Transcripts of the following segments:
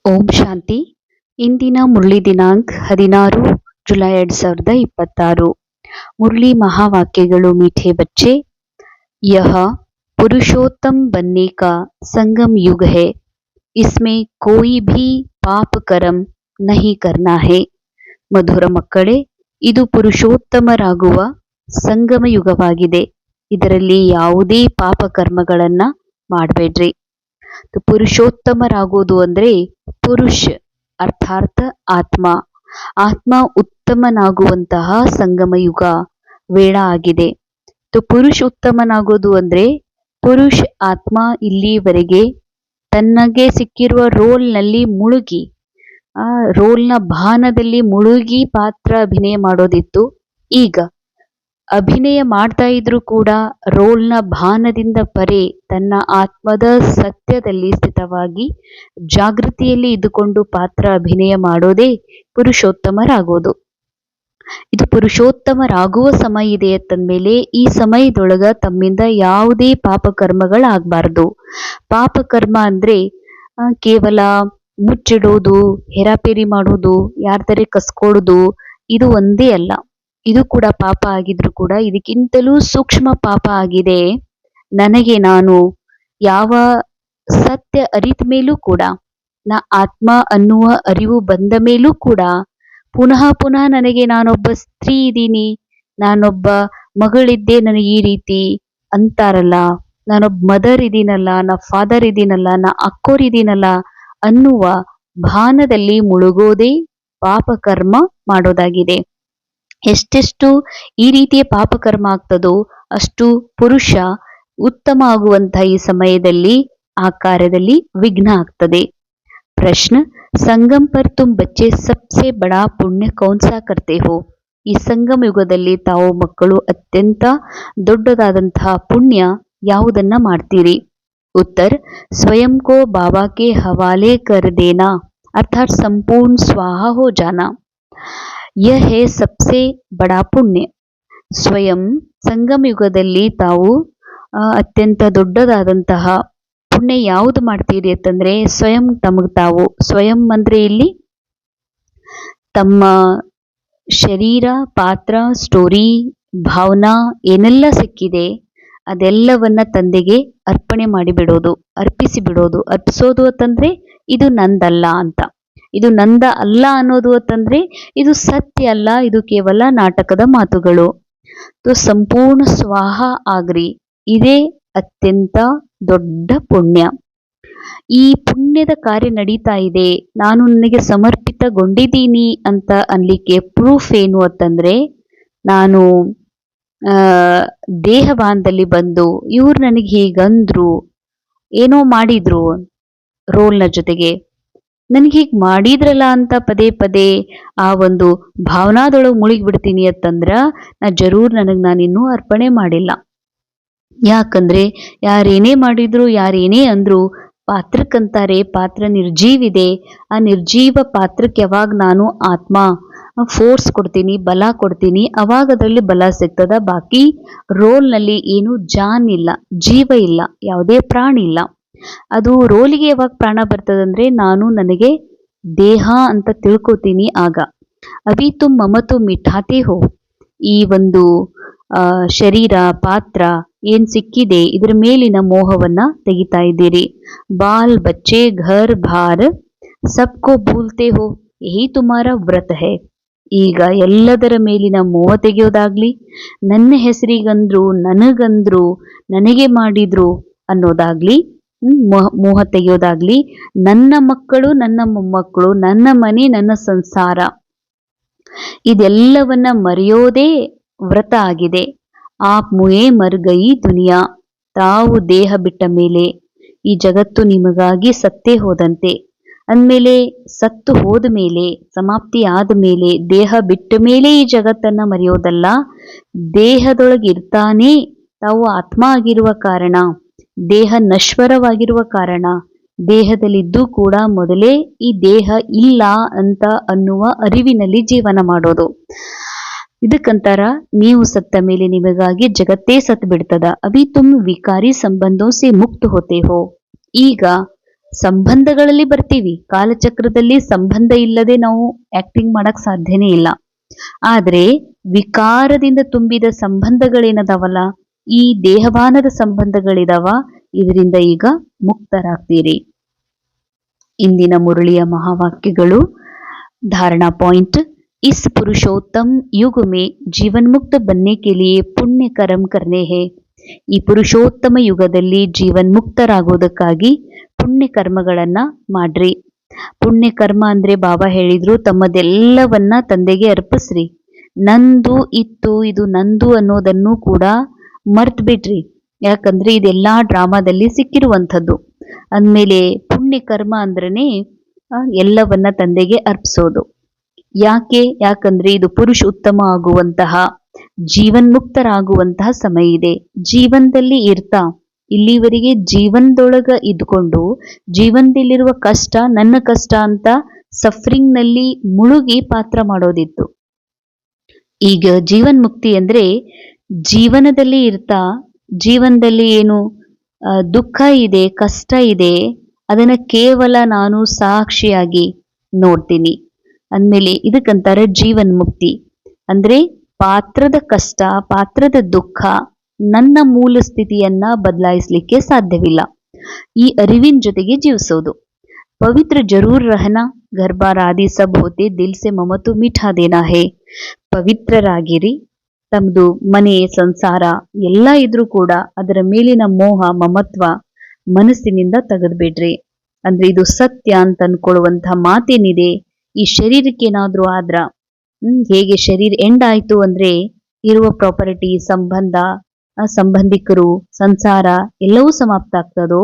ಓಂ ಶಾಂತಿ. ಇಂದಿನ ಮುರಳಿ ದಿನಾಂಕ 16 ಜುಲೈ 2026. मुरली महावाक्यಗಳು. मीठे बच्चे, यह पुरुषोत्तम बनने का संगम युग है. इसमें कोई भी पाप कर्म नहीं करना है. ಮಧುರ ಮಕ್ಕಳೇ, ಇದು ಪುರುಷೋತ್ತಮರಾಗುವ ಸಂಗಮ ಯುಗವಾಗಿದೆ. ಇದರಲ್ಲಿ ಯಾವುದೇ ಪಾಪ ಕರ್ಮಗಳನ್ನ ಮಾಡಬೇಡ್ರಿ. ಪುರುಷೋತ್ತಮರಾಗೋದು ಅಂದ್ರೆ ಪುರುಷ ಅರ್ಥಾತ್ ಆತ್ಮ ಉತ್ತಮನಾಗುವಂತಹ ಸಂಗಮ ಯುಗ ವೇಳ ಆಗಿದೆ. ಪುರುಷ ಉತ್ತಮನಾಗೋದು ಅಂದ್ರೆ ಪುರುಷ ಆತ್ಮ ಇಲ್ಲಿವರೆಗೆ ತನ್ನಗೆ ಸಿಕ್ಕಿರುವ ರೋಲ್ನಲ್ಲಿ ಮುಳುಗಿ, ಆ ರೋಲ್ನ ಭಾನದಲ್ಲಿ ಮುಳುಗಿ ಪಾತ್ರ ಅಭಿನಯ ಮಾಡೋದಿತ್ತು. ಈಗ ಅಭಿನಯ ಮಾಡ್ತಾ ಇದ್ರೂ ಕೂಡ ರೋಲ್ನ ಭಾನದಿಂದ ಪರೆ ತನ್ನ ಆತ್ಮದ ಸತ್ಯದಲ್ಲಿ ಸ್ಥಿತವಾಗಿ ಜಾಗೃತಿಯಲ್ಲಿ ಇದ್ದುಕೊಂಡು ಪಾತ್ರ ಅಭಿನಯ ಮಾಡೋದೇ ಪುರುಷೋತ್ತಮರಾಗೋದು. ಇದು ಪುರುಷೋತ್ತಮರಾಗುವ ಸಮಯ ಇದೆ ಅಂತಂದ್ಮೇಲೆ ಈ ಸಮಯದೊಳಗ ತಮ್ಮಿಂದ ಯಾವುದೇ ಪಾಪಕರ್ಮಗಳಾಗಬಾರ್ದು. ಪಾಪಕರ್ಮ ಅಂದ್ರೆ ಕೇವಲ ಮುಚ್ಚಿಡೋದು, ಹೆರಾಪೇರಿ ಮಾಡೋದು, ಯಾರ್ದರೆ ಕಸ್ಕೊಡೋದು, ಇದು ಒಂದೇ ಅಲ್ಲ. ಇದು ಕೂಡ ಪಾಪ ಆಗಿದ್ರು ಕೂಡ ಇದಕ್ಕಿಂತಲೂ ಸೂಕ್ಷ್ಮ ಪಾಪ ಆಗಿದೆ. ನನಗೆ ನಾನು ಯಾವ ಸತ್ಯ ಅರಿತ ಮೇಲೂ ಕೂಡ, ನಾ ಆತ್ಮ ಅನ್ನುವ ಅರಿವು ಬಂದ ಮೇಲೂ ಕೂಡ ಪುನಃ ನನಗೆ ನಾನೊಬ್ಬ ಸ್ತ್ರೀ ಇದ್ದೀನಿ, ನಾನೊಬ್ಬ ಮಗಳಿದ್ದೆ, ನನಗೆ ಈ ರೀತಿ ಅಂತಾರಲ್ಲ, ನಾನೊಬ್ಬ ಮದರ್ ಇದೀನಲ್ಲ, ನಾ ಫಾದರ್ ಇದೀನಲ್ಲ, ನಾ ಅಕ್ಕೋರಿದ್ದೀನಲ್ಲ ಅನ್ನುವ ಭಾನದಲ್ಲಿ ಮುಳುಗೋದೇ ಪಾಪಕರ್ಮ ಮಾಡೋದಾಗಿದೆ. ಎಷ್ಟೆಷ್ಟು ಈ ರೀತಿಯ ಪಾಪಕರ್ಮ ಆಗ್ತದೋ ಅಷ್ಟು ಪುರುಷ ಉತ್ತಮ ಆಗುವಂತಹ ಈ ಸಮಯದಲ್ಲಿ ಆ ಕಾರ್ಯದಲ್ಲಿ ವಿಘ್ನ ಆಗ್ತದೆ. ಪ್ರಶ್ನ, ಸಂಗಮ್ ಪರ್ ತುಮ್ ಬಚ್ಚೆ ಸಬ್ಸೆ ಬಡಾ ಪುಣ್ಯ ಕೌನ್ಸಾ ಕರ್ತೆ ಹೋ? ಈ ಸಂಗಮ ಯುಗದಲ್ಲಿ ತಾವು ಮಕ್ಕಳು ಅತ್ಯಂತ ದೊಡ್ಡದಾದಂತಹ ಪುಣ್ಯ ಯಾವುದನ್ನ ಮಾಡ್ತೀರಿ? ಉತ್ತರ, ಸ್ವಯಂ ಕೋ ಬಾಬಾ ಕೆ ಹವಾಲೆ ಕರ್ ದೇನಾ ಅರ್ಥಾತ್ ಸಂಪೂರ್ಣ ಸ್ವಾಹ ಹೋ ಜಾನಾ. ಯಹ ಹೇ ಸಬ್ಸೆ ಬಡಾ ಪುಣ್ಯ. ಸ್ವಯಂ ಸಂಗಮ ಯುಗದಲ್ಲಿ ತಾವು ಅತ್ಯಂತ ದೊಡ್ಡದಾದಂತಹ ಪುಣ್ಯ ಯಾವುದು ಮಾಡ್ತೀರಿ ಅಂತಂದ್ರೆ ಸ್ವಯಂ ತಮಗ್ ತಾವು. ಸ್ವಯಂ ಅಂದ್ರೆ ಇಲ್ಲಿ ತಮ್ಮ ಶರೀರ, ಪಾತ್ರ, ಸ್ಟೋರಿ, ಭಾವನಾ ಏನೆಲ್ಲ ಸಿಕ್ಕಿದೆ ಅದೆಲ್ಲವನ್ನ ತಂದೆಗೆ ಅರ್ಪಣೆ ಮಾಡಿಬಿಡೋದು, ಅರ್ಪಿಸಿ ಬಿಡೋದು. ಅರ್ಪಿಸೋದು ಅಂತಂದ್ರೆ ಇದು ನಂದಲ್ಲ ಅಂತ. ಇದು ನಂದ ಅಲ್ಲ ಅನ್ನೋದು ಅಂತಂದ್ರೆ ಇದು ಸತ್ಯ ಅಲ್ಲ, ಇದು ಕೇವಲ ನಾಟಕದ ಮಾತುಗಳು. ಸಂಪೂರ್ಣ ಸ್ವಾಹ ಆಗ್ರಿ, ಇದೇ ಅತ್ಯಂತ ದೊಡ್ಡ ಪುಣ್ಯ. ಈ ಪುಣ್ಯದ ಕಾರ್ಯ ನಡೀತಾ ಇದೆ, ನಾನು ನನಗೆ ಸಮರ್ಪಿತಗೊಂಡಿದ್ದೀನಿ ಅಂತ ಅನ್ಲಿಕ್ಕೆ ಪ್ರೂಫ್ ಏನು ಅಂತಂದ್ರೆ, ನಾನು ದೇಹಭಾನದಲ್ಲಿ ಬಂದು ಇವ್ರು ನನಗೆ ಹೀಗಂದ್ರು, ಏನೋ ಮಾಡಿದ್ರು ರೋಲ್ನ ಜೊತೆಗೆ, ನನಗೆ ಹೀಗೆ ಮಾಡಿದ್ರಲ್ಲ ಅಂತ ಪದೇ ಪದೇ ಆ ಒಂದು ಭಾವನಾದೊಳಗೆ ಮುಳುಗಿ ಬಿಡ್ತೀನಿ ಅಂತಂದ್ರ ಜರೂರ್ ನಾನಿನ್ನೂ ಅರ್ಪಣೆ ಮಾಡಿಲ್ಲ. ಯಾಕಂದ್ರೆ ಯಾರೇನೇ ಮಾಡಿದ್ರು, ಯಾರೇನೇ ಅಂದ್ರು ಪಾತ್ರಕ್ಕಂತಾರೆ, ಪಾತ್ರ ನಿರ್ಜೀವಿದೆ. ಆ ನಿರ್ಜೀವ ಪಾತ್ರಕ್ಕೆ ಯಾವಾಗ ನಾನು ಆತ್ಮ ಫೋರ್ಸ್ ಕೊಡ್ತೀನಿ, ಬಲ ಕೊಡ್ತೀನಿ, ಅವಾಗ ಅದರಲ್ಲಿ ಬಲ ಸಿಗ್ತದ. ಬಾಕಿ ರೋಲ್ನಲ್ಲಿ ಏನು ಜಾನ್ ಇಲ್ಲ, ಜೀವ ಇಲ್ಲ, ಯಾವುದೇ ಪ್ರಾಣಿ ಇಲ್ಲ. ಅದು ರೋಲಿಗೆ ಯಾವಾಗ ಪ್ರಾಣ ಬರ್ತದಂದ್ರೆ ನಾನು ನನಗೆ ದೇಹ ಅಂತ ತಿಳ್ಕೊತೀನಿ. ಆಗ ಅಭಿ ತುಮ್ ಮಮತು ಮಿಠಾತೆ ಹೋ. ಈ ಒಂದು ಶರೀರ, ಪಾತ್ರ ಏನ್ ಸಿಕ್ಕಿದೆ ಇದ್ರ ಮೇಲಿನ ಮೋಹವನ್ನ ತೆಗಿತಾ ಇದ್ದೀರಿ. ಬಾಲ್ ಬಚ್ಚೆ ಘರ್ ಭಾರ್ ಸಬ್ಕೋ ಭೂಲ್ತೆ ಹೋ, ಯಹಿ ತುಮಾರ ವ್ರತ ಹೇ. ಈಗ ಎಲ್ಲದರ ಮೇಲಿನ ಮೋಹ ತೆಗೆಯೋದಾಗ್ಲಿ, ನನ್ನ ಹೆಸರಿಗಂದ್ರು, ನನಗಂದ್ರು, ನನಗೆ ಮಾಡಿದ್ರು ಅನ್ನೋದಾಗ್ಲಿ, ಮೋಹ ತೆಗೆಯೋದಾಗ್ಲಿ, ನನ್ನ ಮಕ್ಕಳು, ನನ್ನ ಮೊಮ್ಮಕ್ಕಳು, ನನ್ನ ಮನೆ, ನನ್ನ ಸಂಸಾರ, ಇದೆಲ್ಲವನ್ನ ಮರೆಯೋದೇ ವ್ರತ ಆಗಿದೆ. ಆಪ್ ಮುಯೇ ಮರ್ ಗಯಿ ದುನಿಯಾ. ತಾವು ದೇಹ ಬಿಟ್ಟ ಮೇಲೆ ಈ ಜಗತ್ತು ನಿಮಗಾಗಿ ಸತ್ತೇ ಹೋದಂತೆ. ಅಂದಮೇಲೆ ಸತ್ತು ಹೋದ ಮೇಲೆ, ಸಮಾಪ್ತಿ ಆದ ಮೇಲೆ, ದೇಹ ಬಿಟ್ಟ ಮೇಲೆ ಈ ಜಗತ್ತನ್ನ ಮರೆಯೋದಲ್ಲ. ದೇಹದೊಳಗಿರ್ತಾನೆ ತಾವು ಆತ್ಮ ಆಗಿರುವ ಕಾರಣ, ದೇಹ ನಶ್ವರವಾಗಿರುವ ಕಾರಣ, ದೇಹದಲ್ಲಿದ್ದು ಕೂಡ ಮೊದಲೇ ಈ ದೇಹ ಇಲ್ಲ ಅಂತ ಅನ್ನುವ ಅರಿವಿನಲ್ಲಿ ಜೀವನ ಮಾಡೋದು. ಇದಕ್ಕಂತಾರ ನೀವು ಸತ್ತ ಮೇಲೆ ನಿಮಗಾಗಿ ಜಗತ್ತೇ ಸತ್ ಬಿಡ್ತದ. ಅಭಿ ತುಮ್ ವಿಕಾರಿ ಸಂಬಂಧೋ ಸೆ ಮುಕ್ತ ಹೋತೆ ಹೋ. ಈಗ ಸಂಬಂಧಗಳಲ್ಲಿ ಬರ್ತೀವಿ. ಕಾಲಚಕ್ರದಲ್ಲಿ ಸಂಬಂಧ ಇಲ್ಲದೆ ನಾವು ಆಕ್ಟಿಂಗ್ ಮಾಡಕ್ ಸಾಧ್ಯನೇ ಇಲ್ಲ. ಆದ್ರೆ ವಿಕಾರದಿಂದ ತುಂಬಿದ ಸಂಬಂಧಗಳೇನದಾವಲ್ಲ, ಈ ದೇಹವಾನದ ಸಂಬಂಧಗಳಿದಾವ, ಇದರಿಂದ ಈಗ ಮುಕ್ತರಾಗ್ತೀರಿ. ಇಂದಿನ ಮುರಳಿಯ ಮಹಾವಾಕ್ಯಗಳು. धारणा पॉइंट, इस पुरुषोत्तम युग में जीवन मुक्त बनने के लिए पुण्य कर्म करने हैं. ಈ ಪುರುಷೋತ್ತಮ ಯುಗದಲ್ಲಿ ಜೀವನ್ ಮುಕ್ತರಾಗೋದಕ್ಕಾಗಿ ಪುಣ್ಯ ಕರ್ಮಗಳನ್ನ ಮಾಡ್ರಿ. ಪುಣ್ಯ ಕರ್ಮ ಅಂದ್ರೆ ಬಾಬಾ ಹೇಳಿದ್ರು, ತಮ್ಮದೆಲ್ಲವನ್ನ ತಂದೆಗೆ ಅರ್ಪಿಸ್ರಿ. ನಂದು ಇತ್ತು, ಇದು ನಂದು ಅನ್ನೋದನ್ನು ಕೂಡ ಮರ್ತ್ ಬಿಡ್ರಿ. ಯಾಕಂದ್ರೆ ಇದೆಲ್ಲಾ ಡ್ರಾಮಾದಲ್ಲಿ ಸಿಕ್ಕಿರುವಂಥದ್ದು. ಅಂದ್ಮೇಲೆ ಪುಣ್ಯ ಕರ್ಮ ಅಂದ್ರೇನೆ ಎಲ್ಲವನ್ನ ತಂದೆಗೆ ಅರ್ಪಿಸೋದು. ಯಾಕಂದ್ರೆ ಇದು ಪುರುಷ ಉತ್ತಮ ಆಗುವಂತಹ, ಜೀವನ್ಮುಕ್ತರಾಗುವಂತಹ ಸಮಯ ಇದೆ. ಜೀವನದಲ್ಲಿ ಇರ್ತಾ ಇಲ್ಲಿವರೆಗೆ ಜೀವನದೊಳಗ ಇದ್ಕೊಂಡು ಜೀವನದಲ್ಲಿರುವ ಕಷ್ಟ ನನ್ನ ಕಷ್ಟ ಅಂತ ಸಫರಿಂಗ್ ನಲ್ಲಿ ಮುಳುಗಿ ಪಾತ್ರ ಮಾಡೋದಿತ್ತು. ಈಗ ಜೀವನ್ ಮುಕ್ತಿ ಅಂದ್ರೆ ಜೀವನದಲ್ಲಿ ಇರ್ತಾ, ಜೀವನದಲ್ಲಿ ಏನು ದುಃಖ ಇದೆ, ಕಷ್ಟ ಇದೆ, ಅದನ್ನ ಕೇವಲ ನಾನು ಸಾಕ್ಷಿಯಾಗಿ ನೋಡ್ತೀನಿ ಅಂದ್ಮೇಲೆ ಇದಕ್ಕಂತಾರೆ ಜೀವನ್ ಮುಕ್ತಿ. ಅಂದ್ರೆ ಪಾತ್ರದ ಕಷ್ಟ, ಪಾತ್ರದ ದುಃಖ ನನ್ನ ಮೂಲ ಸ್ಥಿತಿಯನ್ನ ಬದಲಾಯಿಸಲಿಕ್ಕೆ ಸಾಧ್ಯವಿಲ್ಲ. ಈ ಅರಿವಿನ ಜೊತೆಗೆ ಜೀವಿಸೋದು. ಪವಿತ್ರ ಜರೂರ್ ರಹನಾ, घर बार आदि सब होते दिल से ममतो मीठा देना है. ಪವಿತ್ರರಾಗಿರಿ. ತಮ್ಮದು ಮನೆ ಸಂಸಾರ ಎಲ್ಲ ಇದ್ರೂ ಕೂಡ ಅದರ ಮೇಲಿನ ಮೋಹ ಮಮತ್ವ ಮನಸ್ಸಿನಿಂದ ತೆಗೆದ್ಬಿಡ್ರಿ. ಅಂದ್ರೆ ಇದು ಸತ್ಯ ಅಂತ ಅನ್ಕೊಳ್ಳುವಂತಹ ಮಾತೇನಿದೆ, ಈ ಶರೀರಕ್ಕೆ ಏನಾದ್ರೂ ಆದ್ರ ಹೇಗೆ ಶರೀರ ಎಂಡ್ ಆಯ್ತು ಅಂದ್ರೆ ಇರುವ ಪ್ರಾಪರ್ಟಿ, ಸಂಬಂಧ, ಸಂಬಂಧಿಕರು, ಸಂಸಾರ ಎಲ್ಲವೂ ಸಮಾಪ್ತ ಆಗ್ತದೋ,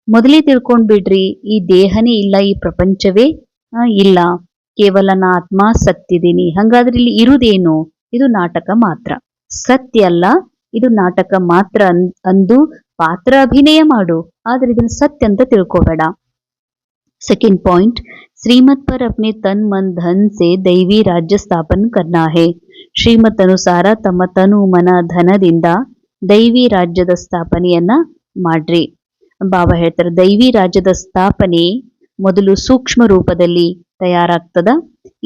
ಮೊದಲೇ ತಿಳ್ಕೊಂಡ್ ಬಿಡ್ರಿ, ಈ ದೇಹನೇ ಇಲ್ಲ, ಈ ಪ್ರಪಂಚವೇ ಇಲ್ಲ, ಕೇವಲ ನಾ ಆತ್ಮ ಸತ್ತಿದ್ದೀನಿ. ಹಂಗಾದ್ರೆ ಇಲ್ಲಿ ಇರುವುದೇನು? ಇದು ನಾಟಕ ಮಾತ್ರ, ಸತ್ಯ ಅಲ್ಲ, ಇದು ನಾಟಕ ಮಾತ್ರ ಅಂದು ಪಾತ್ರ ಅಭಿನಯ ಮಾಡು, ಆದ್ರೆ ಇದನ್ನ ಸತ್ಯ ಅಂತ ತಿಳ್ಕೋಬೇಡ. सेकेंड पॉइंट, श्रीमत पर अपने तन मन धन से दैवी राज्य स्थापन करना है. ಶ್ರೀಮತ್ ಅನುಸಾರ ತಮ್ಮ ತನು ಮನ ಧನದಿಂದ ದೈವಿ ರಾಜ್ಯದ ಸ್ಥಾಪನೆಯನ್ನ ಮಾಡ್ರಿ. ಬಾಬಾ ಹೇಳ್ತಾರೆ, ದೈವಿ ರಾಜ್ಯದ ಸ್ಥಾಪನೆ ಮೊದಲು ಸೂಕ್ಷ್ಮ ರೂಪದಲ್ಲಿ ತಯಾರಾಗ್ತದ.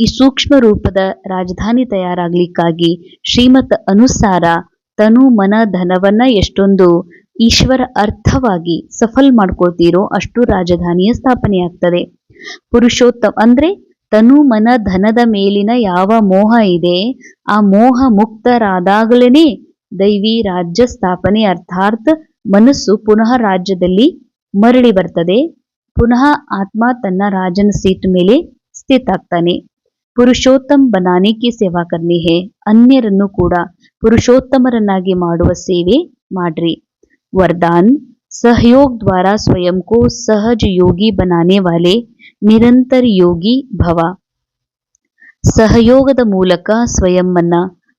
ಈ ಸೂಕ್ಷ್ಮ ರೂಪದ ರಾಜಧಾನಿ ತಯಾರಾಗ್ಲಿಕ್ಕಾಗಿ ಶ್ರೀಮತ್ ಅನುಸಾರ ತನು ಮನ ಧನವನ್ನ ಎಷ್ಟೊಂದು ಈಶ್ವರ ಅರ್ಥವಾಗಿ ಸಫಲ್ ಮಾಡ್ಕೊಳ್ತೀರೋ ಅಷ್ಟು ರಾಜಧಾನಿಯ ಸ್ಥಾಪನೆ ಆಗ್ತದೆ. ಪುರುಷೋತ್ತಮ ಅಂದ್ರೆ ತನು ಮನ ಧನದ ಮೇಲಿನ ಯಾವ ಮೋಹ ಇದೆ, ಆ ಮೋಹ ಮುಕ್ತರಾದಾಗಲೇನೆ ದೈವಿ ರಾಜ್ಯ ಸ್ಥಾಪನೆ, ಅರ್ಥಾತ್ ಮನಸ್ಸು ಪುನಃ ರಾಜ್ಯದಲ್ಲಿ ಮರಳಿ ಬರ್ತದೆ. ಪುನಃ ಆತ್ಮ ತನ್ನ ರಾಜನ ಸೀಟ್ ಮೇಲೆ ಸ್ಥಿತ ಆಗ್ತಾನೆ. ಪುರುಷೋತ್ತಮ ಬನಾನೆ ಕಿ ಸೇವಾ ಕರ್ನಿ ಹೇ. ಅನ್ಯರನ್ನು ಕೂಡ ಪುರುಷೋತ್ತಮರನ್ನಾಗಿ ಮಾಡುವ ಸೇವೆ ಮಾಡ್ರಿ. वरदान, सहयोग द्वारा स्वयं को सहज योगी बनाने वाले निरंतर योगी भव. ಸಹಯೋಗದ ಮೂಲಕ ಸ್ವಯಂವನ್ನ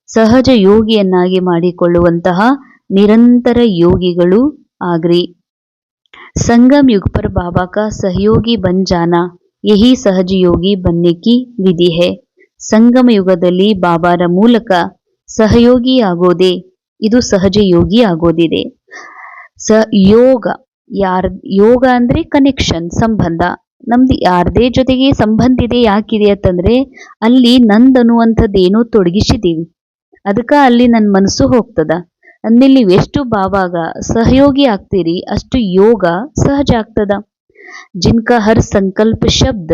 ಸಹಜ ಯೋಗಿಯನ್ನಾಗಿ ಮಾಡಿಕೊಳ್ಳುವಂತಹ ನಿರಂತರ ಯೋಗಿಗಳು ಆಗ್ರಿ. संगम युग पर बाबा का सहयोगी बन जाना, यही सहज योगी बनने की विधि है. ಸಂಗಮ ಯುಗದಲ್ಲಿ ಬಾಬಾರ ಮೂಲಕ ಸಹಯೋಗಿ ಆಗೋದೇ ಇದು ಸಹಜ ಯೋಗಿ ಆಗೋದಿದೆ. ಯೋಗ ಯೋಗ ಅಂದ್ರೆ ಕನೆಕ್ಷನ್, ಸಂಬಂಧ. ನಮ್ದು ಯಾರದೇ ಜೊತೆಗೆ ಸಂಬಂಧ ಇದೆ, ಯಾಕಿದೆ ಅಂತಂದ್ರೆ ಅಲ್ಲಿ ನಂದ್ ಅನ್ನುವಂಥದ್ದೇನೋ ತೊಡಗಿಸಿದೀವಿ, ಅದಕ್ಕ ಅಲ್ಲಿ ನನ್ನ ಮನಸ್ಸು ಹೋಗ್ತದ. ಅಂದ್ಮೇಲೆ ನೀವು ಎಷ್ಟು ಬಾಬಾಗ ಸಹಯೋಗಿ ಆಗ್ತೀರಿ ಅಷ್ಟು ಯೋಗ ಸಹಜ ಆಗ್ತದ. जिनका हर संकल्प शब्द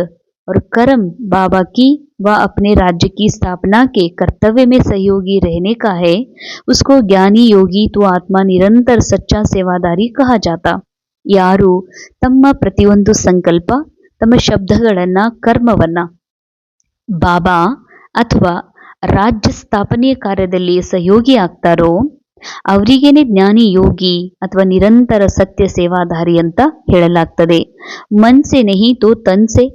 और कर्म बाबा की व अपने राज्य की स्थापना के कर्तव्य में सहयोगी रहने का है, उसको ज्ञानी योगी तो आत्मा निरंतर सच्चा सेवादारी कहा जाता. ಯಾರು ತಮ್ಮ ಪ್ರತಿಯೊಂದು ಸಂಕಲ್ಪ, ತಮ್ಮ ಶಬ್ದಗಳನ್ನ, ಕರ್ಮವನ್ನ ಬಾಬಾ ಅಥವಾ ರಾಜ್ಯ ಸ್ಥಾಪನೆಯ ಕಾರ್ಯದಲ್ಲಿ ಸಹಯೋಗಿ ಆಗ್ತಾರೋ ಅವರಿಗೇನೆ ಜ್ಞಾನಿ ಯೋಗಿ ಅಥವಾ ನಿರಂತರ ಸತ್ಯ ಸೇವಾಧಾರಿ ಅಂತ ಹೇಳಲಾಗ್ತದೆ. ಮನ್ಸೆ ನಹಿ ತೋ ತನ್ಸೆ.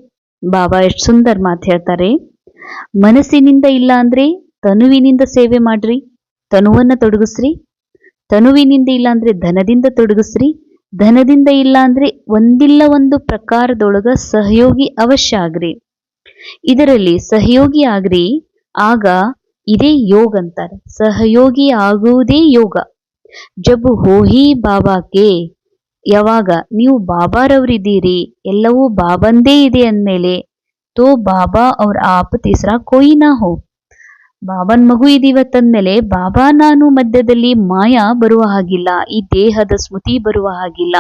ಬಾಬಾ ಎಷ್ಟು ಸುಂದರ ಮಾತು ಹೇಳ್ತಾರೆ. ಮನಸ್ಸಿನಿಂದ ಇಲ್ಲ ಅಂದ್ರೆ ತನುವಿನಿಂದ ಸೇವೆ ಮಾಡ್ರಿ, ತನುವನ್ನ ತೊಡಗಿಸ್ರಿ. ತನುವಿನಿಂದ ಇಲ್ಲ ಅಂದ್ರೆ ಧನದಿಂದ ತೊಡಗಿಸ್ರಿ. ಧನದಿಂದ ಇಲ್ಲ ಅಂದ್ರೆ ಒಂದಿಲ್ಲ ಒಂದು ಪ್ರಕಾರದೊಳಗ ಸಹಯೋಗಿ ಅವಶ್ಯ ಆಗ್ರಿ. ಇದರಲ್ಲಿ ಸಹಯೋಗಿ ಆಗ್ರಿ, ಆಗ ಇದೇ ಯೋಗ ಅಂತಾರೆ. ಸಹಯೋಗಿ ಆಗುವುದೇ ಯೋಗ. ಜಬ್ ಹೋ ಹಿ ಬಾಬಾ ಕೆ ಯಾವಾಗ ನೀವು ಬಾಬಾರವರಿದ್ದೀರಿ, ಎಲ್ಲವೂ ಬಾಬಂದೇ ಇದೆ ಅಂದ್ಮೇಲೆ ತೋ ಬಾಬಾ ಅವ್ರ ಆಪ್ ತೀಸರಾ ಕೋಯಿ ನಾ ಹೋ. ಬಾಬನ್ ಮಗು ಇದೀವತ್ತಂದ್ಮೇಲೆ ಬಾಬಾ ನಾನು ಮಧ್ಯದಲ್ಲಿ ಮಾಯಾ ಬರುವ ಹಾಗಿಲ್ಲ, ಈ ದೇಹದ ಸ್ಮೃತಿ ಬರುವ ಹಾಗಿಲ್ಲ.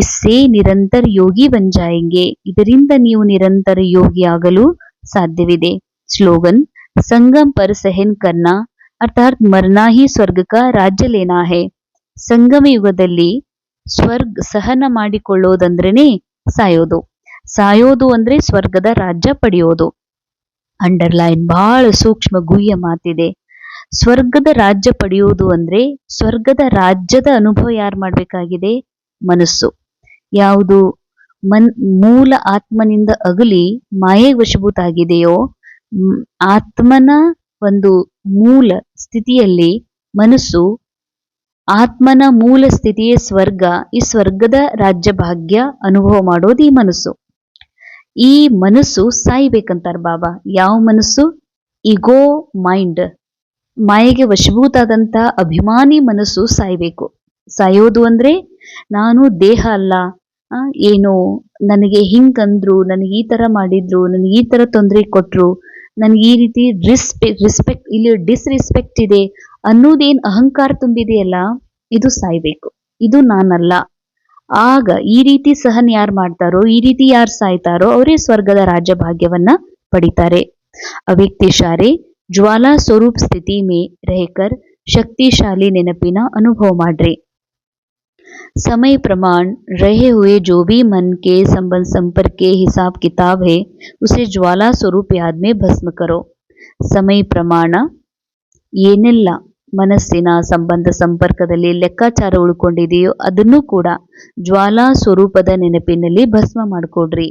ಇಸ್ಸೇ ನಿರಂತರ ಯೋಗಿ ಬನ್ ಜಾಯೆಂಗೆ, ಇದರಿಂದ ನೀವು ನಿರಂತರ ಯೋಗಿ ಆಗಲು ಸಾಧ್ಯವಿದೆ. ಸ್ಲೋಗನ್ ಸಂಗಮ್ ಪರ್ ಸಹನ್ ಕರ್ನಾ ಅರ್ಥಾತ್ ಮರ್ನಾ ಹಿ ಸ್ವರ್ಗ ಕಾ ರಾಜ್ಯ ಲೇನಾ ಹೈ. ಸಂಗಮ ಯುಗದಲ್ಲಿ ಸ್ವರ್ಗ ಸಹನ ಮಾಡಿಕೊಳ್ಳೋದಂದ್ರೇನೆ ಸಾಯೋದು. ಸಾಯೋದು ಅಂದ್ರೆ ಸ್ವರ್ಗದ ರಾಜ್ಯ ಪಡೆಯೋದು. ಅಂಡರ್ಲೈನ್ ಬಹಳ ಸೂಕ್ಷ್ಮ ಗುಹ್ಯ ಮಾತಿದೆ. ಸ್ವರ್ಗದ ರಾಜ್ಯ ಪಡೆಯೋದು ಅಂದ್ರೆ ಸ್ವರ್ಗದ ರಾಜ್ಯದ ಅನುಭವ ಯಾರು ಮಾಡ್ಬೇಕಾಗಿದೆ? ಮನಸ್ಸು. ಯಾವುದು ಮೂಲ ಆತ್ಮನಿಂದ ಅಗಲಿ ಮಾಯೆಗೆ ವಶಭೂತ ಆಗಿದೆಯೋ, ಆತ್ಮನ ಒಂದು ಮೂಲ ಸ್ಥಿತಿಯಲ್ಲಿ ಮನಸ್ಸು, ಆತ್ಮನ ಮೂಲ ಸ್ಥಿತಿಯೇ ಸ್ವರ್ಗ. ಈ ಸ್ವರ್ಗದ ರಾಜ್ಯ ಭಾಗ್ಯ ಅನುಭವ ಮಾಡೋದು ಈ ಮನಸ್ಸು. ಈ ಮನಸ್ಸು ಸಾಯ್ಬೇಕಂತಾರ ಬಾಬಾ. ಯಾವ ಮನಸ್ಸು? ಇಗೋ ಮೈಂಡ್, ಮಾಯೆಗೆ ವಶಭೂತ ಆದಂತ ಅಭಿಮಾನಿ ಮನಸ್ಸು ಸಾಯ್ಬೇಕು. ಸಾಯೋದು ಅಂದ್ರೆ ನಾನು ದೇಹ ಅಲ್ಲ, ಏನೋ ನನಗೆ ಹಿಂಗಂದ್ರು, ನನಗೆ ಈ ತರ ಮಾಡಿದ್ರು, ನನಗೆ ಈ ತರ ತೊಂದರೆ ಕೊಟ್ರು, ನನಗೆ ಈ ರೀತಿ ರಿಸ್ಪೆಕ್ಟ್ ಇಲ್ಲಿ ಡಿಸ್ರೆಸ್ಪೆಕ್ಟ್ ಇದೆ ಅನ್ನೋದೇನ್ ಅಹಂಕಾರ ತುಂಬಿದೆಯಲ್ಲ, ಇದು ಸಾಯ್ಬೇಕು. ಇದು ನಾನಲ್ಲ. ಆಗ ಈ ರೀತಿ ಸಹನ್ ಯಾರು ಮಾಡ್ತಾರೋ, ಈ ರೀತಿ ಯಾರು ಸಾಯ್ತಾರೋ ಅವರೇ ಸ್ವರ್ಗದ ರಾಜ್ಯ ಭಾಗ್ಯವನ್ನ ಪಡಿತಾರೆ. ಅವ್ಯಕ್ತ ಇಶಾರೆ ಜ್ವಾಲಾ ಸ್ವರೂಪ್ ಸ್ಥಿತಿ ಮೇ ರಹಕರ್ ಶಕ್ತಿಶಾಲಿ ನೆನಪಿನ ಅನುಭವ ಮಾಡ್ರಿ. समय प्रमाण रहे हुए जो भी मन के संबंध संपर्क के हिसाब किताब है उसे ज्वाला स्वरूप याद में भस्म करो. ಸಮಯ ಪ್ರಮಾಣ ಏನೆಲ್ಲ ಮನಸ್ಸಿನ ಸಂಬಂಧ ಸಂಪರ್ಕದಲ್ಲಿ ಲೆಕ್ಕಾಚಾರ ಉಳ್ಕೊಂಡಿದೆಯೋ ಅದನ್ನು ಕೂಡ ಜ್ವಾಲಾ ಸ್ವರೂಪದ ನೆನಪಿನಲ್ಲಿ ಭಸ್ಮ ಮಾಡಿಕೊಡ್ರಿ.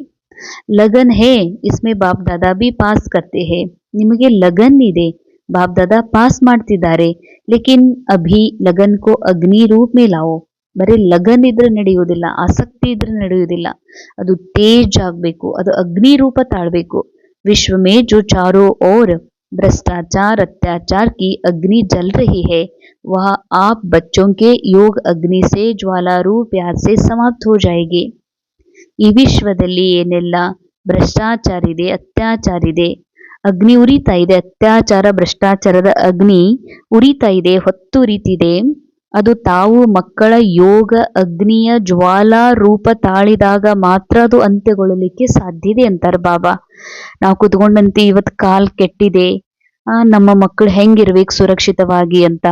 ಲಗನ್ ಹೇ ಇಸ್ಮೆ ಬಾಪ್ ದಾದಾ ಬಿ ಪಾಸ್ ಕರ್ತೆ ಹೇ. ನಿಮಗೆ ಲಗನ್ ಇದೆ, ಬಾಪ್ ದಾದಾ ಪಾಸ್ ಮಾಡ್ತಿದ್ದಾರೆ. ಲೇಕಿನ್ ಅಭಿ ಲಗನ್ ಕೋ ಅಗ್ನಿ ರೂಪ್ ಮೇ ಲಾವೋ. ಬರೀ ಲಗನ್ ಇದ್ರೆ ನಡೆಯುವುದಿಲ್ಲ, ಆಸಕ್ತಿ ಇದ್ರೆ ನಡೆಯುವುದಿಲ್ಲ. ಅದು ತೇಜ್ ಆಗ್ಬೇಕು, ಅದು ಅಗ್ನಿ ರೂಪ ತಾಳ್ಬೇಕು. ವಿಶ್ವ ಮೇ ಜೋ ಚಾರೋ ಓರ್ भ्रष्टाचार अत्याचार की अग्नि जल रही है वह आप बच्चों के योग अग्नि से ज्वाला रूप प्यार से समाप्त हो जाएगी. ಈ ವಿಶ್ವದಲ್ಲಿ ಏನೆಲ್ಲ ಭ್ರಷ್ಟಾಚಾರ ಇದೆ, ಅತ್ಯಾಚಾರ ಇದೆ, ಅಗ್ನಿ ಉರಿತಾ ಇದೆ. ಅತ್ಯಾಚಾರ ಭ್ರಷ್ಟಾಚಾರದ ಅಗ್ನಿ ಉರಿತಾ ಇದೆ, ಹೊತ್ತು ಉರಿತಿದೆ. ಅದು ತಾವು ಮಕ್ಕಳ ಯೋಗ ಅಗ್ನಿಯ ಜ್ವಾಲಾ ರೂಪ ತಾಳಿದಾಗ ಮಾತ್ರ ಅದು ಅಂತ್ಯಗೊಳ್ಳಲಿಕ್ಕೆ ಸಾಧ್ಯತೆ ಅಂತಾರೆ ಬಾಬಾ. ನಾವು ಕುತ್ಕೊಂಡಂತೆ ಇವತ್ತು ಕಾಲ್ ಕೆಟ್ಟಿದೆ, ನಮ್ಮ ಮಕ್ಕಳು ಹೆಂಗಿರ್ಬೇಕು ಸುರಕ್ಷಿತವಾಗಿ ಅಂತ,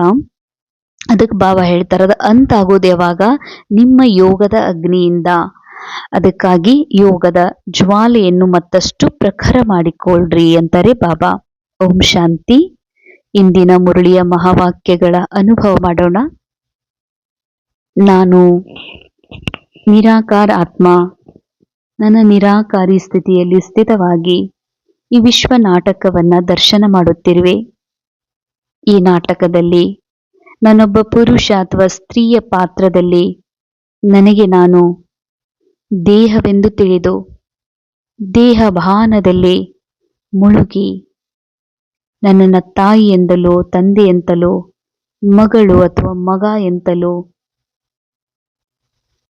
ಅದಕ್ಕೆ ಬಾಬಾ ಹೇಳ್ತಾರೆ ಅದು ಅಂತ ಆಗೋದು ಯಾವಾಗ? ನಿಮ್ಮ ಯೋಗದ ಅಗ್ನಿಯಿಂದ. ಅದಕ್ಕಾಗಿ ಯೋಗದ ಜ್ವಾಲೆಯನ್ನು ಮತ್ತಷ್ಟು ಪ್ರಖರ ಮಾಡಿಕೊಳ್ಳ್ರಿ ಅಂತಾರೆ ಬಾಬಾ. ಓಂ ಶಾಂತಿ. ಇಂದಿನ ಮುರಳಿಯ ಮಹಾವಾಕ್ಯಗಳ ಅನುಭವ ಮಾಡೋಣ. ನಾನು ನಿರಾಕಾರ ಆತ್ಮ, ನನ್ನ ನಿರಾಕಾರಿ ಸ್ಥಿತಿಯಲ್ಲಿ ಸ್ಥಿತವಾಗಿ ಈ ವಿಶ್ವ ನಾಟಕವನ್ನ ದರ್ಶನ ಮಾಡುತ್ತಿರುವೆ. ಈ ನಾಟಕದಲ್ಲಿ ನಾನೊಬ್ಬ ಪುರುಷ ಅಥವಾ ಸ್ತ್ರೀಯ ಪಾತ್ರದಲ್ಲಿ ನನಗೆ ನಾನು ದೇಹವೆಂದು ತಿಳಿದು ದೇಹ ಭಾನದಲ್ಲಿ ಮುಳುಗಿ ನನ್ನನ್ನು ತಾಯಿ ಎಂದಲೋ ತಂದೆ ಎಂತಲೋ ಮಗಳು ಅಥವಾ ಮಗ ಎಂತಲೋ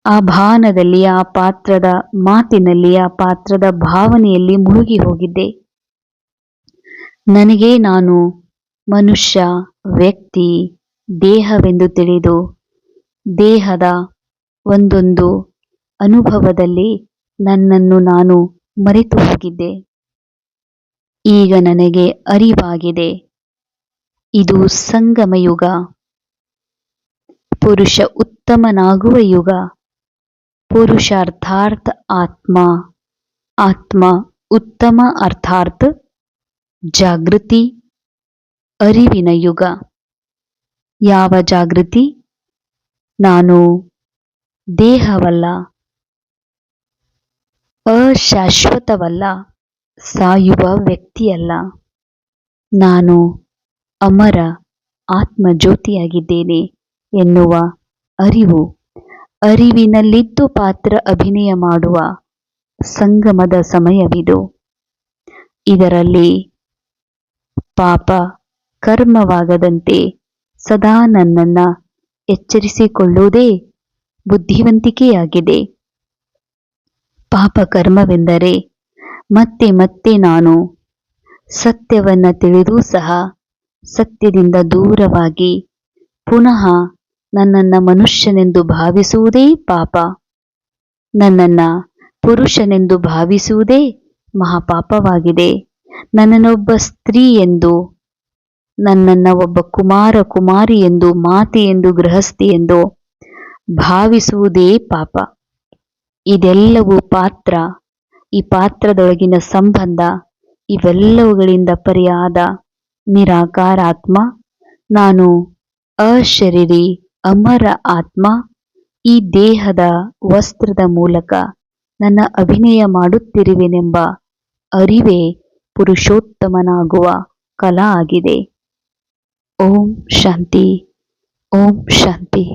ಆ ಭಾನದಲ್ಲಿ, ಆ ಪಾತ್ರದ ಮಾತಿನಲ್ಲಿ, ಆ ಪಾತ್ರದ ಭಾವನೆಯಲ್ಲಿ ಮುಳುಗಿ ಹೋಗಿದ್ದೆ. ನನಗೆ ನಾನು ಮನುಷ್ಯ, ವ್ಯಕ್ತಿ, ದೇಹವೆಂದು ತಿಳಿದು ದೇಹದ ಒಂದೊಂದು ಅನುಭವದಲ್ಲಿ ನನ್ನನ್ನು ನಾನು ಮರೆತು ಹೋಗಿದ್ದೆ. ಈಗ ನನಗೆ ಅರಿವಾಗಿದೆ, ಇದು ಸಂಗಮ ಯುಗ, ಪುರುಷ ಉತ್ತಮನಾಗುವ ಯುಗ, ಪುರುಷಾರ್ಥಾರ್ಥ ಆತ್ಮ, ಆತ್ಮ ಉತ್ತಮ ಅರ್ಥಾರ್ಥ ಜಾಗೃತಿ, ಅರಿವಿನ ಯುಗ. ಯಾವ ಜಾಗೃತಿ? ನಾನು ದೇಹವಲ್ಲ, ಅಶಾಶ್ವತವಲ್ಲ, ಸಾಯುವ ವ್ಯಕ್ತಿಯಲ್ಲ. ನಾನು ಅಮರ ಆತ್ಮಜ್ಯೋತಿಯಾಗಿದ್ದೇನೆ ಎನ್ನುವ ಅರಿವು, ಅರಿವಿನಲ್ಲಿದ್ದು ಪಾತ್ರ ಅಭಿನಯ ಮಾಡುವ ಸಂಗಮದ ಸಮಯವಿದು. ಇದರಲ್ಲಿ ಪಾಪ ಕರ್ಮವಾಗದಂತೆ ಸದಾ ನನ್ನನ್ನು ಎಚ್ಚರಿಸಿಕೊಳ್ಳುವುದೇ ಬುದ್ಧಿವಂತಿಕೆಯಾಗಿದೆ. ಪಾಪ ಕರ್ಮವೆಂದರೆ ಮತ್ತೆ ಮತ್ತೆ ನಾನು ಸತ್ಯವನ್ನ ತಿಳಿದೂ ಸಹ ಸತ್ಯದಿಂದ ದೂರವಾಗಿ ಪುನಃ ನನ್ನನ್ನ ಮನುಷ್ಯನೆಂದು ಭಾವಿಸುವುದೇ ಪಾಪ. ನನ್ನನ್ನ ಪುರುಷನೆಂದು ಭಾವಿಸುವುದೇ ಮಹಾಪಾಪವಾಗಿದೆ. ನನ್ನನ್ನೊಬ್ಬ ಸ್ತ್ರೀ ಎಂದು, ನನ್ನನ್ನ ಒಬ್ಬ ಕುಮಾರ ಕುಮಾರಿ ಎಂದು, ಮಾತೆ ಎಂದು, ಗೃಹಸ್ಥಿ ಎಂದು ಭಾವಿಸುವುದೇ ಪಾಪ. ಇದೆಲ್ಲವೂ ಪಾತ್ರ, ಈ ಪಾತ್ರದೊಳಗಿನ ಸಂಬಂಧ, ಇವೆಲ್ಲವುಗಳಿಂದ ಪರಿಯಾದ ನಿರಾಕಾರ ಆತ್ಮ ನಾನು ಅಶರೀರಿ ಅಮರ ಆತ್ಮ ಈ ದೇಹದ ವಸ್ತ್ರದ ಮೂಲಕ ನನ್ನ ಅಭಿನಯ ಮಾಡುತ್ತಿರುವೆನೆಂಬ ಅರಿವೇ ಪುರುಷೋತ್ತಮನಾಗುವ ಕಲಾ ಆಗಿದೆ. ಓಂ ಶಾಂತಿ, ಓಂ ಶಾಂತಿ.